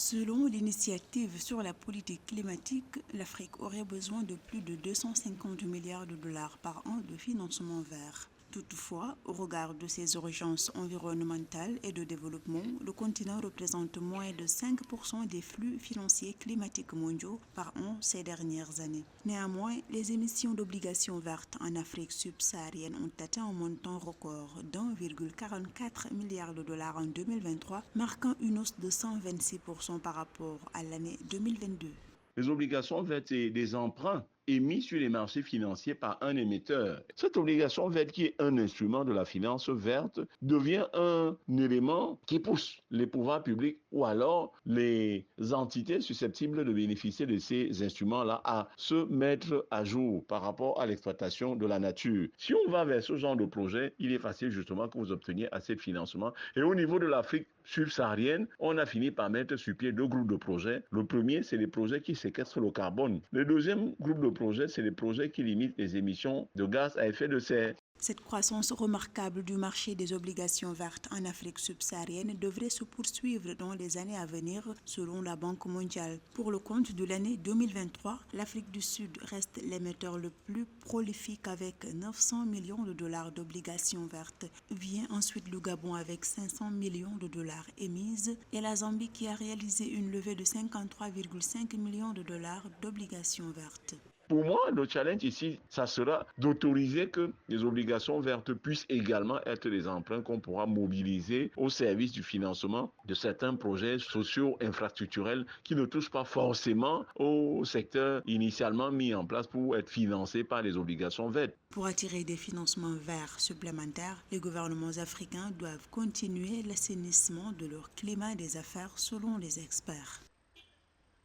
Selon l'initiative sur la politique climatique, l'Afrique aurait besoin de plus de 250 milliards de dollars par an de financement vert. Toutefois, au regard de ces urgences environnementales et de développement, le continent représente moins de 5% des flux financiers climatiques mondiaux par an ces dernières années. Néanmoins, les émissions d'obligations vertes en Afrique subsaharienne ont atteint un montant record d'1,44 milliard de dollars en 2023, marquant une hausse de 126% par rapport à l'année 2022. Les obligations vertes et des emprunts émis sur les marchés financiers par un émetteur. Cette obligation verte, qui est un instrument de la finance verte, devient un élément qui pousse les pouvoirs publics ou alors les entités susceptibles de bénéficier de ces instruments-là à se mettre à jour par rapport à l'exploitation de la nature. Si on va vers ce genre de projet, il est facile justement que vous obteniez assez de financement. Et au niveau de l'Afrique subsaharienne, on a fini par mettre sur pied deux groupes de projets. Le premier, c'est les projets qui séquestrent le carbone. Le deuxième groupe de projets, c'est les projets qui limitent les émissions de gaz à effet de serre. Cette croissance remarquable du marché des obligations vertes en Afrique subsaharienne devrait se poursuivre dans les années à venir, selon la Banque mondiale. Pour le compte de l'année 2023, l'Afrique du Sud reste l'émetteur le plus prolifique avec 900 millions de dollars d'obligations vertes. Vient ensuite le Gabon avec 500 millions de dollars émises et la Zambie qui a réalisé une levée de 53,5 millions de dollars d'obligations vertes. Pour moi, le challenge ici, ça sera d'autoriser que les obligations vertes puissent également être des emprunts qu'on pourra mobiliser au service du financement de certains projets sociaux infrastructurels qui ne touchent pas forcément au secteur initialement mis en place pour être financé par les obligations vertes. Pour attirer des financements verts supplémentaires, les gouvernements africains doivent continuer l'assainissement de leur climat des affaires selon les experts.